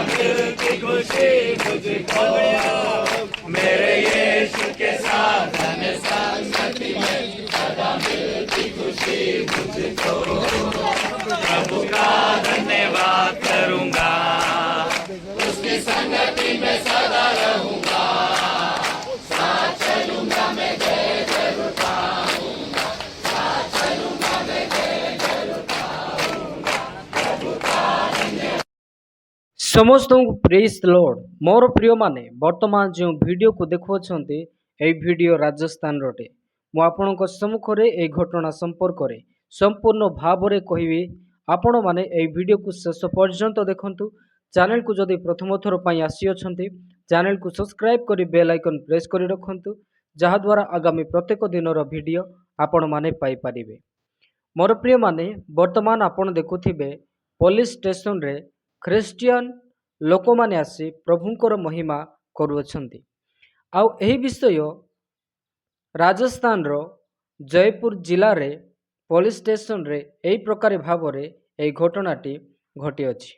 मिलती खुशी मुझको मेरे यीशु के साथ संगति में सदा मिलती खुशी मुझको प्रभु का धन्यवाद करूंगा उसकी संगति में सदा रहूंगा साथ चलूंगा मैं जय जय उठाऊंगा साथ चलूंगा मैं जय जय उठाऊंगा प्रभु का धन्यवाद। समस्त प्रेज लॉर्ड मोर प्रिय माने वर्तमान जो वीडियो को देखुछंती ए वीडियो राजस्थान रोटे मु आपणक सम्मुख रे ए घटना संपर्क रे संपूर्ण भाव रे कहिबी आपण माने ए वीडियो को शेष पर्यंत देखंतु चैनल को जदि प्रथम थर पई आसी अछंती चैनल को सब्सक्राइब करी बेल आइकन प्रेस करी रखंतु जहा द्वारा आगामी प्रत्येक दिन रो वीडियो आपण माने पाई परिबे। मोर प्रिय माने वर्तमान आपण देखुथिबे पुलिस स्टेशन रे ख्रिस्टियन लोक माने आसी प्रभुंकर महिमा करुअछंती। आउ एही विषय राजस्थान रो जयपुर जिला रे पुलिस स्टेशन रे एही प्रकार भाव रे एही घटनाटी घटी अछि।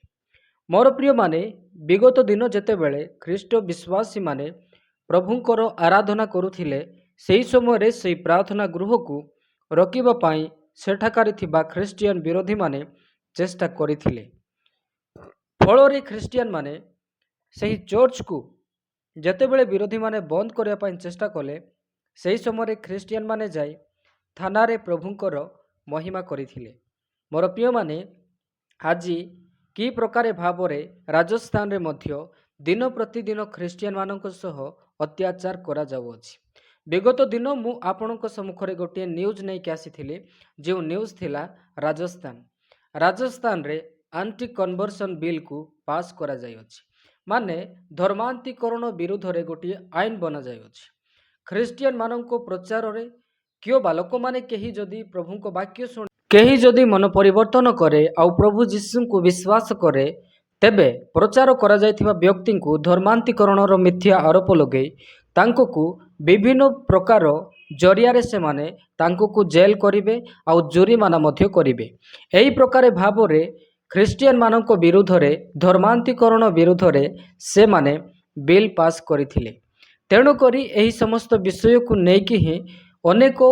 मोर प्रिय माने विगत दिन जेते बेले ख्रीष्ट विश्वासी माने प्रभुंकर आराधना करुथिले सेही समय रे सेही प्रार्थना गृह को रोकिबा पई सेठाकारी थिबा ख्रिस्टियन विरोधी माने चेष्टा करिथिले। फल ख्रिस्टियन माने सही चर्च को जेतेबेले विरोधी माने बंद करने पाई चेष्टा कले सही समय ख्रिस्टियन माने जाई थाना रे प्रभुंकर महिमा करिथिले। मोर प्रिय माने आज कि प्रकार भाव रे राजस्थान रे मध्य दिन प्रतिदिन ख्रिस्टियन मानक सह अत्याचार करा जाउछि। विगत दिन मु आपणक सम्मुख रे गोटे न्यूज नै के आसीथिले जो न्यूज थिला राजस्थान रे एंटी कन्वर्सन बिल को पास करा जाय अछि माने धर्मांतरीकरण विरुद्ध रे गोटे आईन बना जाय अछि। ख्रिस्टियन मानक प्रचार रे क्यों बालक माने केही जदि प्रभु को वाक्य सुन केही जदि मन परिवर्तन करे आउ प्रभु जीशु को विश्वास करे तेबे प्रचार करा जायथिबा व्यक्ति को धर्मांतरीकरण रो मिथ्या आरोप लगे तांको को विभिन्न प्रकार जरिया रे से माने तांको को जेल करिवे आउ जुरिमाना मध्य करिवे। एही प्रकार भाव रे ख्रिस्टियन मानक विरुद्ध रे धर्मांतरीकरण विरुद्ध रे से माने बिल पास करिथिले। तेणु करी एही समस्त विषय को नेकी ही अनेक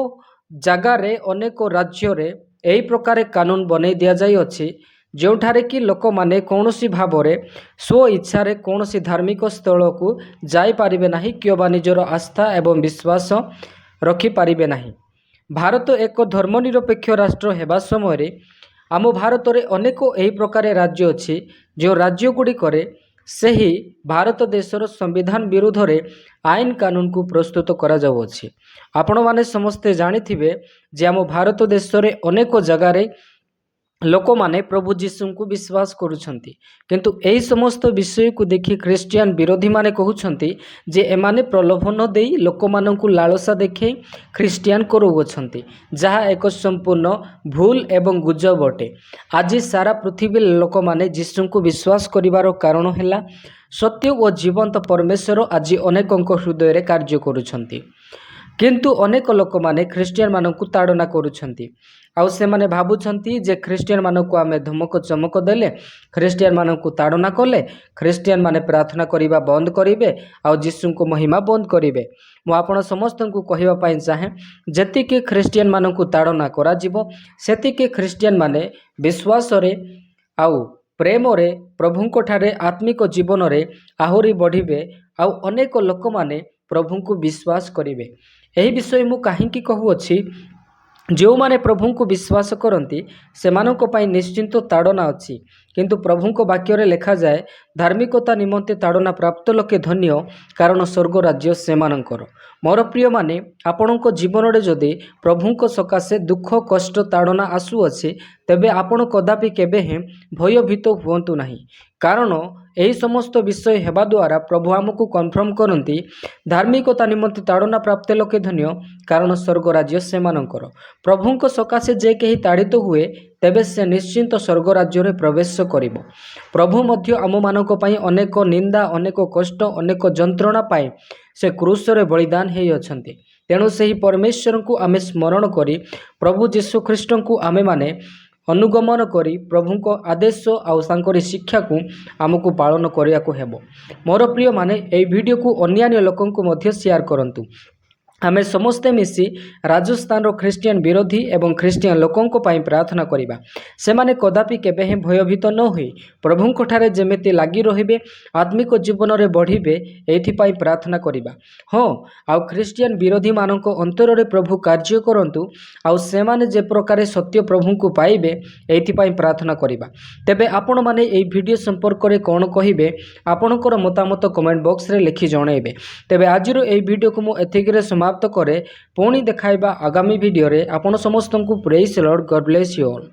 जगार रे अनेक राज्य रे एही प्रकार कानून बनै दिया जाय अछि जोठारे कि लोक माने कौनसी भाव रे स्व इच्छा रे कौनसी धार्मिक स्थल को जाई पारिबे नाही किबा निजर आस्था एवं विश्वास रखि पारिबे नाही। भारत एक धर्मनिरपेक्ष राष्ट्र हेबा समय रे आम भारत रे अनेक एही प्रकार राज्य अछि जो राज्य गुडी करे सही भारत देशर संविधान विरुद्ध रे आईन कानून को प्रस्तुत करा जाउ अछि। आपण माने समस्ते जानिथिबे जे आम भारत देश रे अनेक जगह रे लोक माने प्रभु जीशु को विश्वास करुछंती किंतु एही समस्त विषय को देखि ख्रिस्टियन विरोधी माने कहउछंती जे एमाने प्रलोभन देई लोक मानकु लालसा देखे ख्रिस्टियन करुछंती जहा एक संपूर्ण भूल एवं गुजब अटे। आज सारा पृथ्वी लोक माने जीशु को विश्वास करिवार कारण हैला सत्य और जीवंत परमेश्वर आज अनेकंक हृदय रे कार्य करुछंती किंतु अनेक लोक माने ख्रिस्टियन मानकु ताड़ना करुछंती आउ से माने भाबुछंती जे ख्रिस्टियन मानकु आमे धमक चमक देले ख्रिस्टियन मानकु ताड़ना कले ख्रिस्टियन माने प्रार्थना करिबा बंद करिवे आउ जीशु को महिमा बंद करिवे। मु आपण समस्त को कहिबा पई चाहे जति के ख्रिस्टियन मानकु ताड़ना करा जिवो सेति के ख्रिस्टियन माने विश्वास रे आउ प्रेम रे प्रभुंको ठारे आत्मिक जीवन रे आहुरी बढ़िबे आउ अनेक लोक माने प्रभु को विश्वास करिवे। एही विषय मु काहींकी कहूअछि जो माने प्रभु को विश्वास करती से निश्चिंत ताड़ना अच्छी किंतु प्रभु को वाक्य रे लिखा जाए धार्मिकता निमंते ताड़ना प्राप्त लोके धन्य कारण स्वर्ग राज्य से मानकर। मोर प्रिय माने आपणक जीवन रे जदि प्रभु को सकाशे दुख कष्ट ताड़ना आसुअछि तेबे आपण कदापि केबे हे भयभीत हुअंतु नाही कारण यही समस्त विषय हेबा द्वारा प्रभु आमको कन्फर्म करती धार्मिकता निमंते ताड़ना प्राप्त लोके धन्य कारण स्वर्ग राज्य से मानकर। प्रभु सकाशे जे कहीं ताड़ित हुए तेबे से निश्चिंत स्वर्ग राज्य रे प्रवेश करिबो। प्रभु मध्य आम मानक पई अनेक निंदा अनेक कष्ट अनेक जंत्रणा पाए से क्रूस रे बलिदान हेई अछंती। तेणु सही परमेश्वर को आमे स्मरण करी प्रभु जीशु ख्रीष्ट को आमे माने ଅନୁଗମନ କରି ପ୍ରଭୁଙ୍କ ଆଦେଶ ଆଉ ତାଙ୍କରି ଶିକ୍ଷାକୁ ଆମକୁ ପାଳନ କରିବାକୁ ହେବ। ମୋର ପ୍ରିୟମାନେ, ଏହି ଭିଡ଼ିଓକୁ ଅନ୍ୟାନ୍ୟ ଲୋକଙ୍କୁ ମଧ୍ୟ ସେୟାର କରନ୍ତୁ। ଆମେ ସମସ୍ତେ ମିଶି ରାଜସ୍ଥାନର ଖ୍ରୀଷ୍ଟିଆନ ବିରୋଧୀ ଏବଂ ଖ୍ରୀଷ୍ଟିଆନ ଲୋକଙ୍କ ପାଇଁ ପ୍ରାର୍ଥନା କରିବା। ସେମାନେ କଦାପି କେବେ ହିଁ ଭୟଭୀତ ନ ହୋଇ ପ୍ରଭୁଙ୍କଠାରେ ଯେମିତି ଲାଗି ରହିବେ, ଆତ୍ମିକ ଜୀବନରେ ବଢ଼ିବେ, ଏଇଥିପାଇଁ ପ୍ରାର୍ଥନା କରିବା। ହଁ, ଆଉ ଖ୍ରୀଷ୍ଟିଆନ ବିରୋଧୀମାନଙ୍କ ଅନ୍ତରରେ ପ୍ରଭୁ କାର୍ଯ୍ୟ କରନ୍ତୁ, ଆଉ ସେମାନେ ଯେ ପ୍ରକାର ସତ୍ୟ ପ୍ରଭୁଙ୍କୁ ପାଇବେ, ଏଇଥିପାଇଁ ପ୍ରାର୍ଥନା କରିବା। ତେବେ ଆପଣମାନେ ଏହି ଭିଡ଼ିଓ ସମ୍ପର୍କରେ କ'ଣ କହିବେ? ଆପଣଙ୍କର ମତାମତ କମେଣ୍ଟ ବକ୍ସରେ ଲେଖି ଜଣାଇବେ। ତେବେ ଆଜିର ଏହି ଭିଡ଼ିଓକୁ ମୁଁ ଏତିକିରେ ସମାପ୍ତ କରେ। ପୁଣି ଦେଖାଇବା ଆଗାମୀ ଭିଡ଼ିଓରେ। ଆପଣ ସମସ୍ତଙ୍କୁ praise the Lord. God bless you all.